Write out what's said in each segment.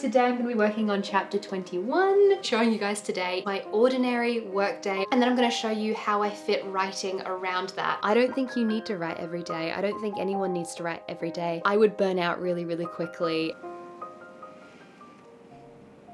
today I'm going to be working on chapter 21, showing you guys today my ordinary workday, and then I'm going to show you how I fit writing around that. I don't think you need to write every day. I don't think anyone needs to write every day. I would burn out really, really quickly.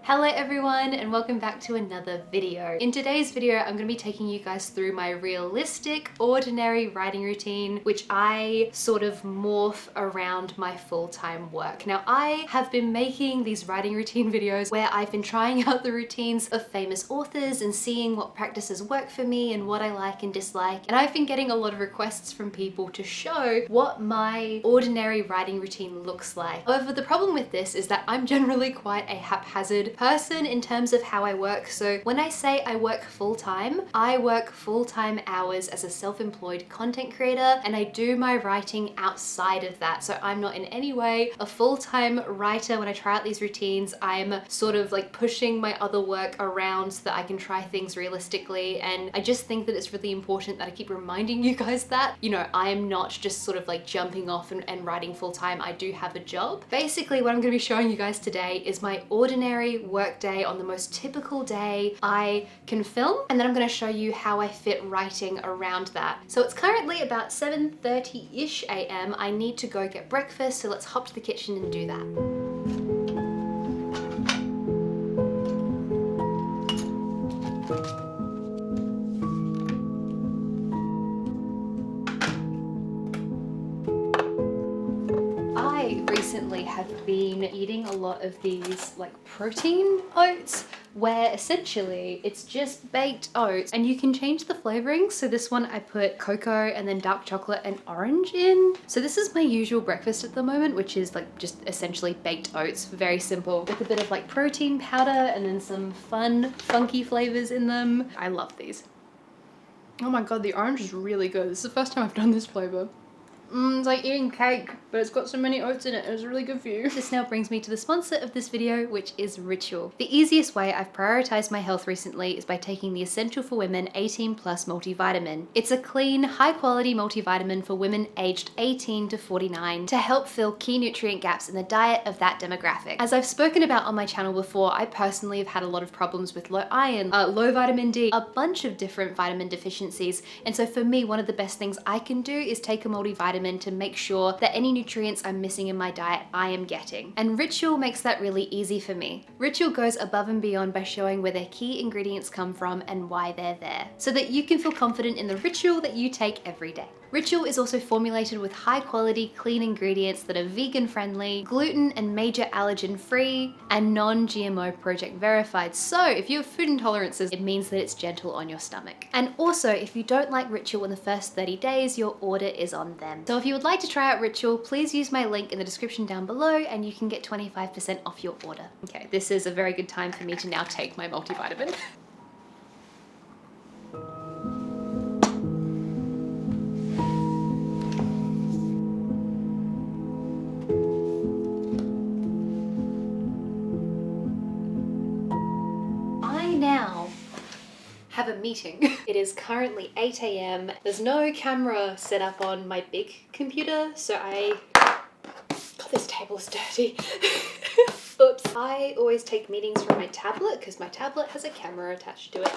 Hello everyone and welcome back to another video. In today's video, I'm going to be taking you guys through my realistic, ordinary writing routine, which I sort of morph around my full-time work. Now, I have been making these writing routine videos where I've been trying out the routines of famous authors and seeing what practices work for me and what I like and dislike. And I've been getting a lot of requests from people to show what my ordinary writing routine looks like. However, the problem with this is that I'm generally quite a haphazard person in terms of how I work. So when I say I work full-time, I work full-time hours as a self-employed content creator, and I do my writing outside of that. So I'm not in any way a full-time writer. When I try out these routines, I'm sort of like pushing my other work around so that I can try things realistically. And I just think that it's really important that I keep reminding you guys that, you know, I am not just sort of like jumping off and writing full-time. I do have a job. Basically, what I'm going to be showing you guys today is my ordinary work day on the most typical day I can film, and then I'm going to show you how I fit writing around that. So it's currently about 7:30-ish a.m. I need to go get breakfast, so let's hop to the kitchen and do that. Recently have been eating a lot of these like protein oats, where essentially it's just baked oats and you can change the flavorings. So this one I put cocoa and then dark chocolate and orange in. So this is my usual breakfast at the moment, which is like just essentially baked oats, very simple, with a bit of like protein powder and then some fun funky flavors in them. I love these. Oh my god, the orange is really good. This is the first time I've done this flavor. It's like eating cake, but it's got so many oats in it, and it's really good for you. This now brings me to the sponsor of this video, which is Ritual. The easiest way I've prioritized my health recently is by taking the Essential for Women 18+ multivitamin. It's a clean, high-quality multivitamin for women aged 18 to 49 to help fill key nutrient gaps in the diet of that demographic. As I've spoken about on my channel before, I personally have had a lot of problems with low iron, low vitamin D, a bunch of different vitamin deficiencies, and so for me, one of the best things I can do is take a multivitamin to make sure that any nutrients I'm missing in my diet I am getting. And Ritual makes that really easy for me. Ritual goes above and beyond by showing where their key ingredients come from and why they're there, so that you can feel confident in the ritual that you take every day. Ritual is also formulated with high quality, clean ingredients that are vegan friendly, gluten and major allergen free, and non-GMO project verified. So if you have food intolerances, it means that it's gentle on your stomach. And also, if you don't like Ritual in the first 30 days, your order is on them. So if you would like to try out Ritual, please use my link in the description down below and you can get 25% off your order. Okay, this is a very good time for me to now take my multivitamin. Have a meeting. It is currently 8 a.m. There's no camera set up on my big computer, so God, this table's dirty. Oops. I always take meetings from my tablet because my tablet has a camera attached to it.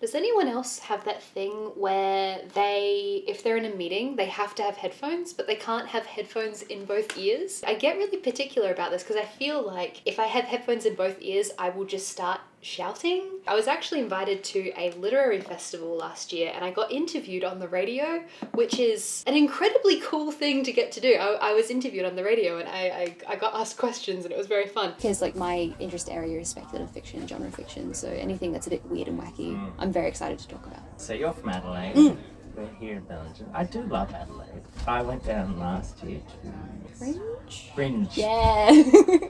Does anyone else have that thing where if they're in a meeting, they have to have headphones, but they can't have headphones in both ears? I get really particular about this because I feel like if I have headphones in both ears, I will just start shouting. I was actually invited to a literary festival last year and I got interviewed on the radio, which is an incredibly cool thing to get to do. I was interviewed on the radio and I got asked questions and it was very fun. Because like my interest area is speculative fiction, genre fiction, so anything that's a bit weird and wacky, I'm very excited to talk about. So you're from Adelaide. We're here in Belgium. I do love Adelaide. I went down last year to Fringe. Yeah.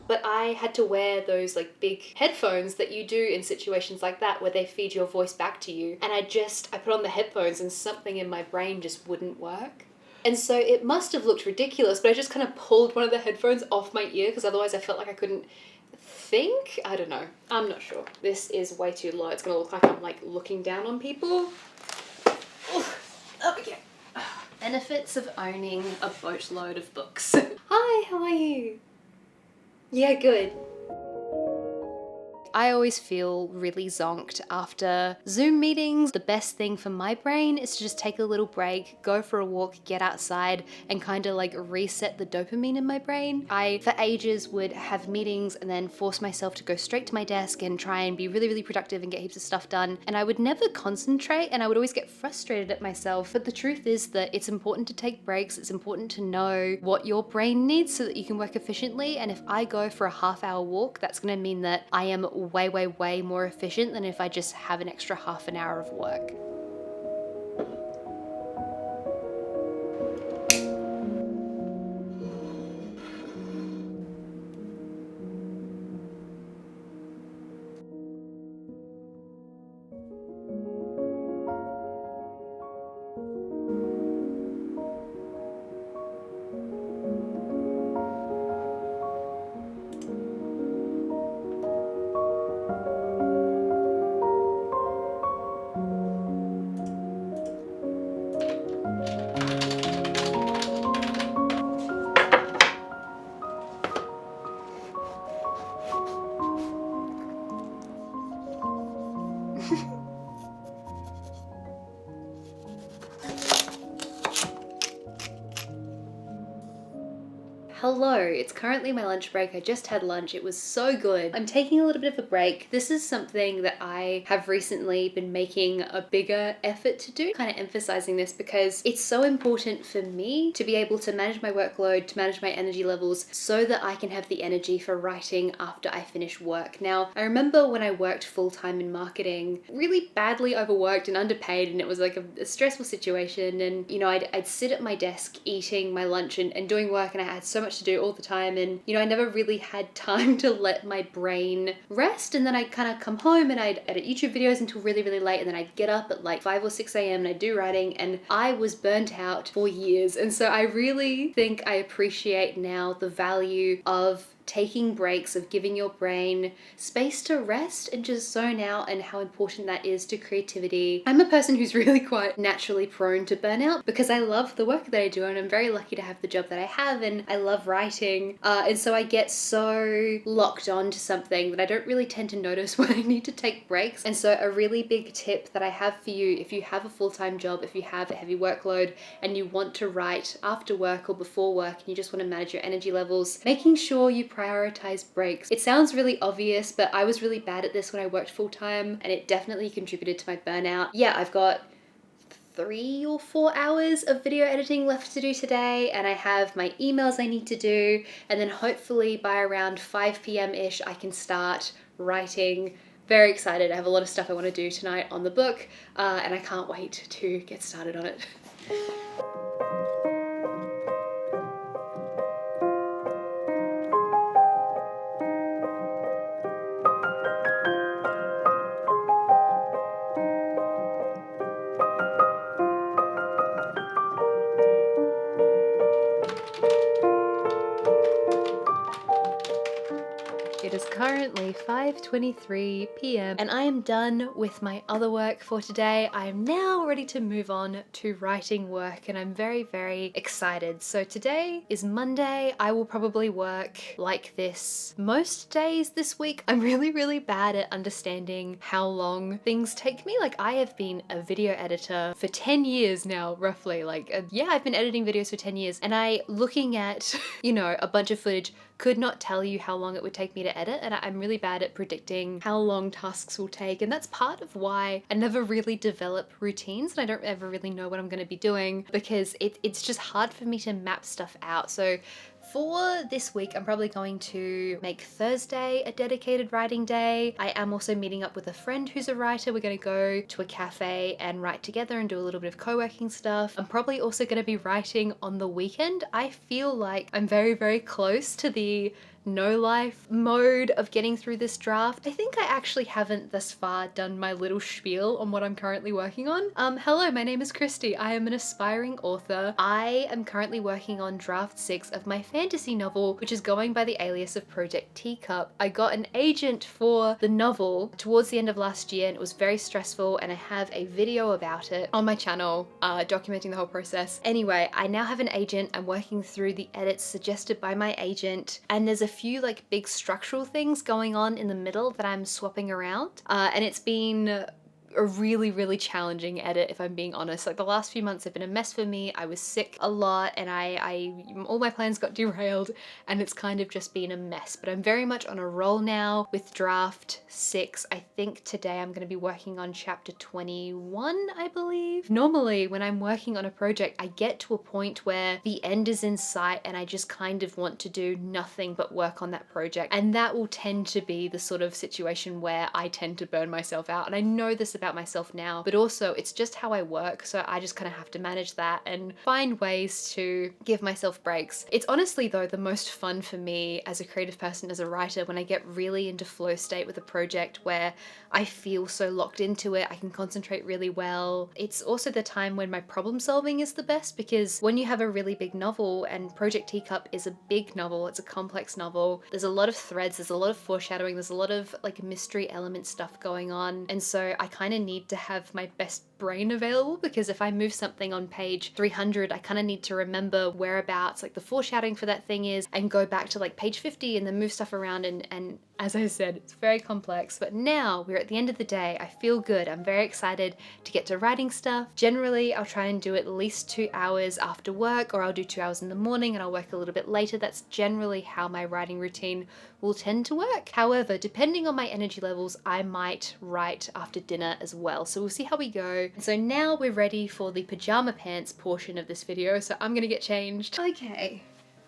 But I had to wear those like big headphones that you do in situations like that where they feed your voice back to you. And I put on the headphones and something in my brain just wouldn't work. And so it must have looked ridiculous, but I just kind of pulled one of the headphones off my ear because otherwise I felt like I couldn't think. I don't know. I'm not sure. This is way too low. It's going to look like I'm like looking down on people. Oh, up again. Benefits of owning a boatload of books. Hi, how are you? Yeah, good. I always feel really zonked after Zoom meetings. The best thing for my brain is to just take a little break, go for a walk, get outside, and kind of like reset the dopamine in my brain. I, for ages, would have meetings and then force myself to go straight to my desk and try and be really, really productive and get heaps of stuff done. And I would never concentrate and I would always get frustrated at myself. But the truth is that it's important to take breaks. It's important to know what your brain needs so that you can work efficiently. And if I go for a half-hour walk, that's going to mean that I am way more efficient than if I just have an extra half an hour of work. Hello, it's currently my lunch break. I just had lunch. It was so good. I'm taking a little bit of a break. This is something that I have recently been making a bigger effort to do, kind of emphasizing this because it's so important for me to be able to manage my workload, to manage my energy levels so that I can have the energy for writing after I finish work. Now, I remember when I worked full-time in marketing, really badly overworked and underpaid, and it was like a stressful situation. And, you know, I'd sit at my desk eating my lunch and doing work, and I had so much to do all the time, and you know, I never really had time to let my brain rest. And then I'd kind of come home and I'd edit YouTube videos until really late, and then I'd get up at like 5 or 6 a.m. and I'd do writing, and I was burnt out for years. And so I really think I appreciate now the value of taking breaks, of giving your brain space to rest and just zone out, and how important that is to creativity. I'm a person who's really quite naturally prone to burnout because I love the work that I do, and I'm very lucky to have the job that I have, and I love writing. And so I get so locked on to something that I don't really tend to notice when I need to take breaks. And so a really big tip that I have for you, if you have a full-time job, if you have a heavy workload and you want to write after work or before work and you just want to manage your energy levels, making sure you prioritize breaks. It sounds really obvious, but I was really bad at this when I worked full-time, and it definitely contributed to my burnout. Yeah, I've got 3 or 4 hours of video editing left to do today, and I have my emails I need to do, and then hopefully by around 5 p.m.-ish I can start writing. Very excited. I have a lot of stuff I want to do tonight on the book, and I can't wait to get started on it. It is currently 5:23 p.m. and I am done with my other work for today. I am now ready to move on to writing work, and I'm very excited. So today is Monday. I will probably work like this most days this week. I'm really bad at understanding how long things take me. Like, I have been a video editor for 10 years now, roughly. Yeah, I've been editing videos for 10 years, and looking at, you know, a bunch of footage, could not tell you how long it would take me to edit, and I'm really bad at predicting how long tasks will take, and that's part of why I never really develop routines, and I don't ever really know what I'm going to be doing because it's just hard for me to map stuff out. So for this week, I'm probably going to make Thursday a dedicated writing day. I am also meeting up with a friend who's a writer. We're going to go to a cafe and write together and do a little bit of co-working stuff. I'm probably also going to be writing on the weekend. I feel like I'm very close to the no life mode of getting through this draft. I think I actually haven't thus far done my little spiel on what I'm currently working on. Hello, my name is Christy. I am an aspiring author. I am currently working on draft 6 of my fantasy novel, which is going by the alias of Project Teacup. I got an agent for the novel towards the end of last year, and it was very stressful, and I have a video about it on my channel documenting the whole process. Anyway, I now have an agent. I'm working through the edits suggested by my agent, and there's a few like big structural things going on in the middle that I'm swapping around, and it's been a really challenging edit, if I'm being honest. Like the last few months have been a mess for me. I was sick a lot, and all my plans got derailed, and it's kind of just been a mess. But I'm very much on a roll now with draft 6. I think today I'm going to be working on chapter 21, I believe. Normally when I'm working on a project, I get to a point where the end is in sight and I just kind of want to do nothing but work on that project, and that will tend to be the sort of situation where I tend to burn myself out. And I know this about myself now, but also it's just how I work, so I just kind of have to manage that and find ways to give myself breaks. It's honestly though the most fun for me as a creative person, as a writer, when I get really into flow state with a project where I feel so locked into it, I can concentrate really well. It's also the time when my problem solving is the best, because when you have a really big novel, and Project Teacup is a big novel, it's a complex novel, there's a lot of threads, there's a lot of foreshadowing, there's a lot of like mystery element stuff going on, and so I kind of need to have my best brain available, because if I move something on page 300, I kind of need to remember whereabouts like the foreshadowing for that thing is, and go back to like page 50 and then move stuff around, and as I said, it's very complex. But now we're at the end of the day, I feel good. I'm very excited to get to writing stuff. Generally, I'll try and do at least 2 hours after work, or I'll do 2 hours in the morning and I'll work a little bit later. That's generally how my writing routine will tend to work. However, depending on my energy levels, I might write after dinner as well. So we'll see how we go. So now we're ready for the pajama pants portion of this video. So I'm gonna get changed. Okay.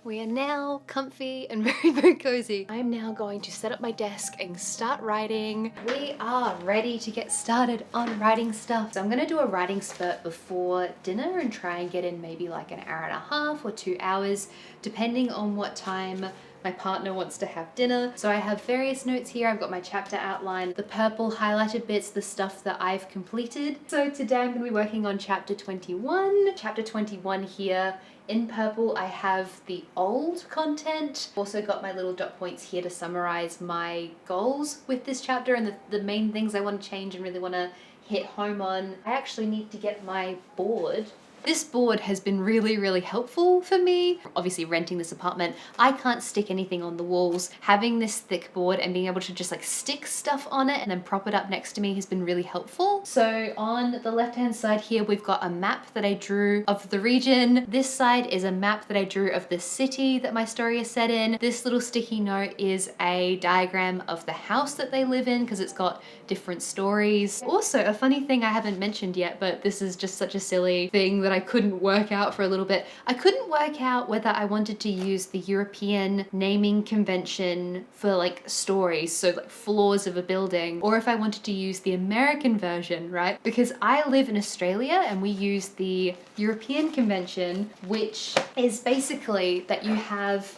We are now comfy and very cozy. I'm now going to set up my desk and start writing. We are ready to get started on writing stuff. So I'm gonna do a writing spurt before dinner and try and get in maybe like an hour and a half or 2 hours, depending on what time my partner wants to have dinner. So I have various notes here. I've got my chapter outline, the purple highlighted bits, the stuff that I've completed. So today I'm gonna be working on chapter 21. Chapter 21 here. In purple, I have the old content. Also got my little dot points here to summarize my goals with this chapter and the main things I want to change and really want to hit home on. I actually need to get my board. This board has been really helpful for me. Obviously renting this apartment, I can't stick anything on the walls. Having this thick board and being able to just like stick stuff on it and then prop it up next to me has been really helpful. So on the left-hand side here, we've got a map that I drew of the region. This side is a map that I drew of the city that my story is set in. This little sticky note is a diagram of the house that they live in, because it's got different stories. Also, a funny thing I haven't mentioned yet, but this is just such a silly thing that I couldn't work out for a little bit. I couldn't work out whether I wanted to use the European naming convention for like stories, so like floors of a building, or if I wanted to use the American version, right? Because I live in Australia and we use the European convention, which is basically that you have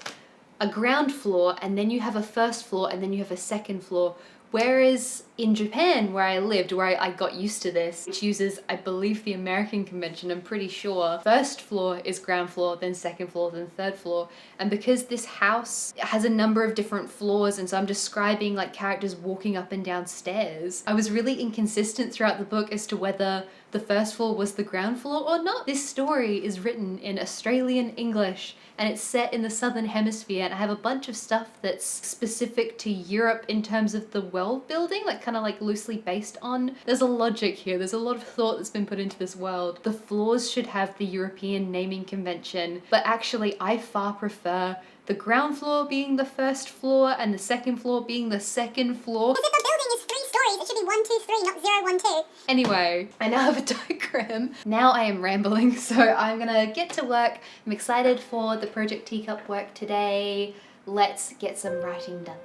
a ground floor and then you have a first floor and then you have a second floor. Whereas in Japan, where I lived, where I got used to this, which uses, I believe, the American convention, I'm pretty sure, first floor is ground floor, then second floor, then third floor. And because this house has a number of different floors, and so I'm describing like characters walking up and down stairs, I was really inconsistent throughout the book as to whether the first floor was the ground floor or not. This story is written in Australian English, and it's set in the Southern Hemisphere, and I have a bunch of stuff that's specific to Europe in terms of the world building, like kind of like loosely based on. There's a logic here, there's a lot of thought that's been put into this world. The floors should have the European naming convention, but actually I far prefer the ground floor being the first floor and the second floor being the second floor. Because if the building is 3 stories, it should be 1, 2, 3, not 0, 1, 2. Anyway, I now have a diagram. Now I am rambling, so I'm gonna get to work. I'm excited for the Project Teacup work today. Let's get some writing done.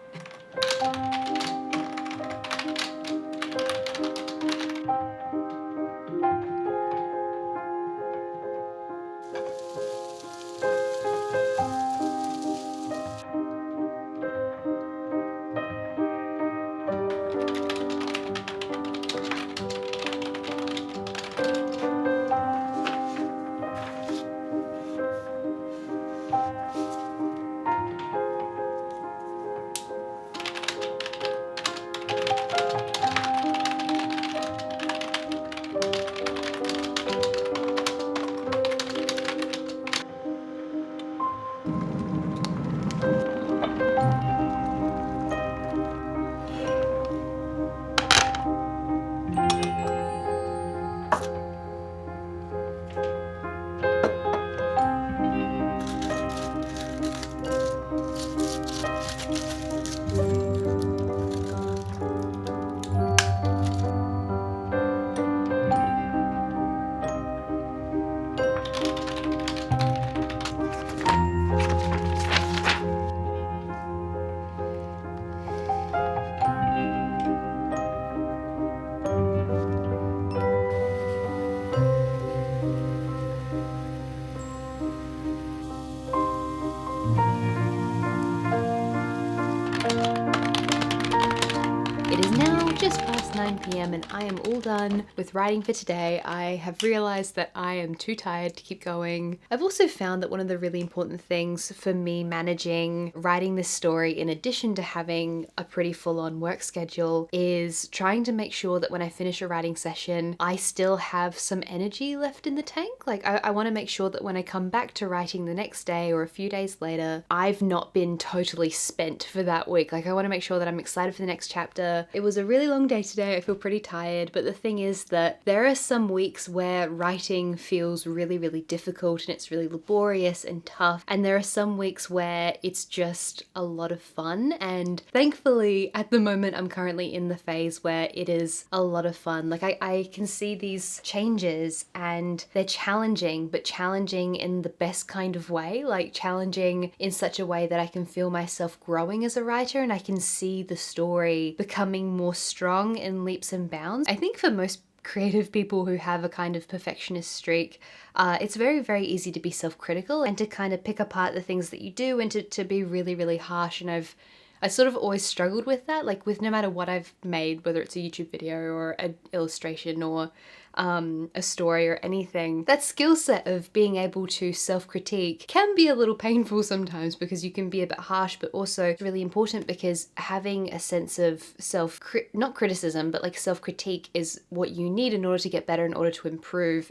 almost 9 p.m. and I am all done with writing for today. I have realized that I am too tired to keep going. I've also found that one of the really important things for me managing writing this story, in addition to having a pretty full-on work schedule, is trying to make sure that when I finish a writing session, I still have some energy left in the tank. Like I want to make sure that when I come back to writing the next day or a few days later, I've not been totally spent for that week. Like I want to make sure that I'm excited for the next chapter. It was a really long day today. I feel pretty tired, but the thing is that there are some weeks where writing feels really, really difficult and it's really laborious and tough. And there are some weeks where it's just a lot of fun. And thankfully, at the moment, I'm currently in the phase where it is a lot of fun. Like I can see these changes and they're challenging, but challenging in the best kind of way, like challenging in such a way that I can feel myself growing as a writer and I can see the story becoming more strong in leaps and bounds. I think for most creative people who have a kind of perfectionist streak, it's very, very easy to be self-critical and to kind of pick apart the things that you do and to be really, really harsh. And I sort of always struggled with that, like with no matter what I've made, whether it's a YouTube video or an illustration or a story or anything. That skill set of being able to self-critique can be a little painful sometimes because you can be a bit harsh, but also it's really important because having a sense of not criticism, but like self-critique is what you need in order to get better, in order to improve.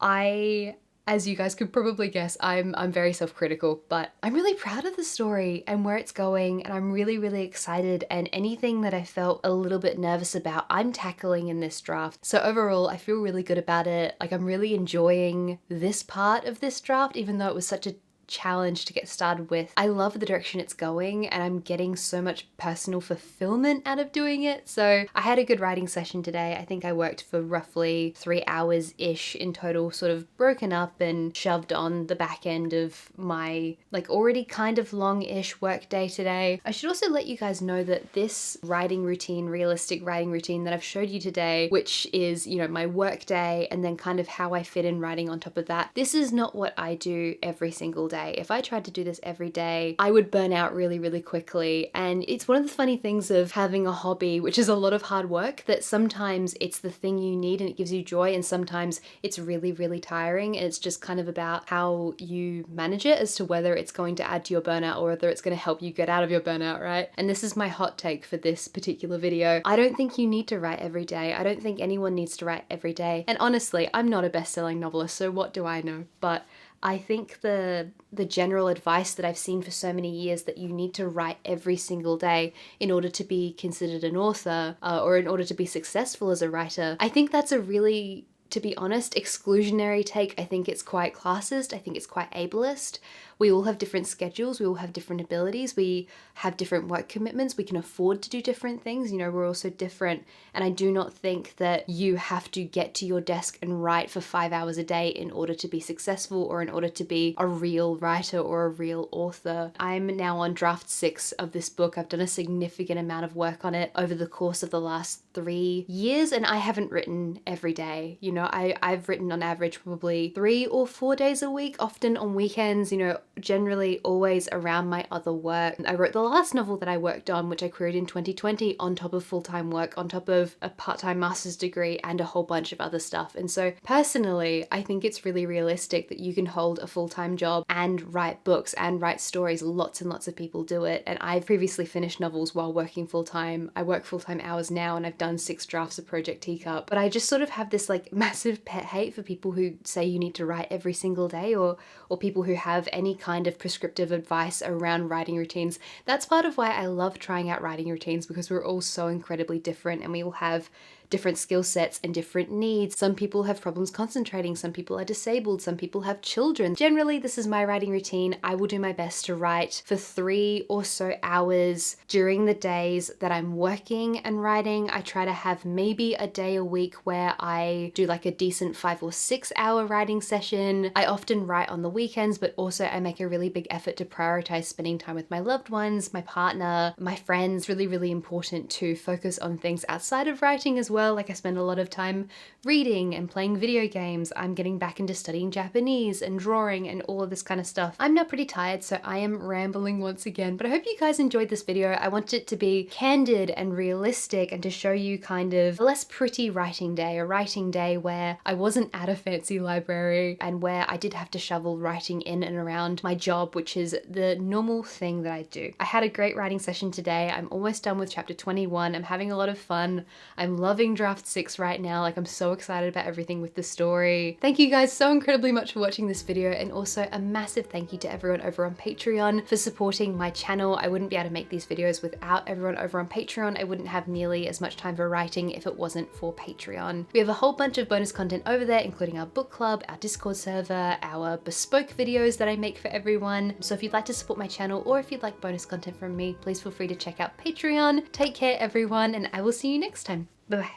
As you guys could probably guess, I'm very self-critical, but I'm really proud of the story and where it's going, and I'm really, really excited, and anything that I felt a little bit nervous about, I'm tackling in this draft. So overall, I feel really good about it. Like I'm really enjoying this part of this draft, even though it was such a challenge to get started with. I love the direction it's going and I'm getting so much personal fulfillment out of doing it. So I had a good writing session today. I think I worked for roughly 3 hours-ish in total, sort of broken up and shoved on the back end of my like already kind of long-ish work day today. I should also let you guys know that this writing routine, realistic writing routine that I've showed you today, which is, you know, my work day and then kind of how I fit in writing on top of that, this is not what I do every single day. If I tried to do this every day, I would burn out really, really quickly. And it's one of the funny things of having a hobby, which is a lot of hard work, that sometimes it's the thing you need and it gives you joy, and sometimes it's really, really tiring. And it's just kind of about how you manage it as to whether it's going to add to your burnout or whether it's going to help you get out of your burnout, right? And this is my hot take for this particular video. I don't think you need to write every day. I don't think anyone needs to write every day. And honestly, I'm not a best-selling novelist, so what do I know? But I think the general advice that I've seen for so many years, that you need to write every single day in order to be considered an author or in order to be successful as a writer, I think that's a really, to be honest, exclusionary take. I think it's quite classist. I think it's quite ableist. We all have different schedules. We all have different abilities. We have different work commitments. We can afford to do different things. You know, we're all so different. And I do not think that you have to get to your desk and write for 5 hours a day in order to be successful or in order to be a real writer or a real author. I'm now on draft 6 of this book. I've done a significant amount of work on it over the course of the last 3 years, and I haven't written every day. You know, I've written on average probably 3 or 4 days a week, often on weekends, you know, generally always around my other work. I wrote the last novel that I worked on, which I queried in 2020, on top of full-time work, on top of a part-time master's degree and a whole bunch of other stuff. And so personally, I think it's really realistic that you can hold a full-time job and write books and write stories. Lots and lots of people do it. And I've previously finished novels while working full-time. I work full-time hours now and I've done 6 drafts of Project Teacup. But I just sort of have this like massive pet hate for people who say you need to write every single day, or people who have any kind of prescriptive advice around writing routines. That's part of why I love trying out writing routines, because we're all so incredibly different and we all have different skill sets and different needs. Some people have problems concentrating, some people are disabled, some people have children. Generally, this is my writing routine. I will do my best to write for 3 or so hours during the days that I'm working and writing. I try to have maybe a day a week where I do like a decent 5 or 6 hour writing session. I often write on the weekends, but also I make a really big effort to prioritize spending time with my loved ones, my partner, my friends. Really, really important to focus on things outside of writing as well. well. Like I spend a lot of time reading and playing video games. I'm getting back into studying Japanese and drawing and all of this kind of stuff. I'm now pretty tired, so I am rambling once again, but I hope you guys enjoyed this video. I want it to be candid and realistic and to show you kind of a less pretty writing day, a writing day where I wasn't at a fancy library and where I did have to shovel writing in and around my job, which is the normal thing that I do. I had a great writing session today. I'm almost done with chapter 21. I'm having a lot of fun. I'm loving draft 6 right now. Like, I'm so excited about everything with the story. Thank you guys so incredibly much for watching this video, and also a massive thank you to everyone over on Patreon for supporting my channel. I wouldn't be able to make these videos without everyone over on Patreon. I wouldn't have nearly as much time for writing if it wasn't for Patreon. We have a whole bunch of bonus content over there, including our book club, our Discord server, our bespoke videos that I make for everyone. So if you'd like to support my channel, or if you'd like bonus content from me, please feel free to check out Patreon. Take care everyone, and I will see you next time. Bye bye.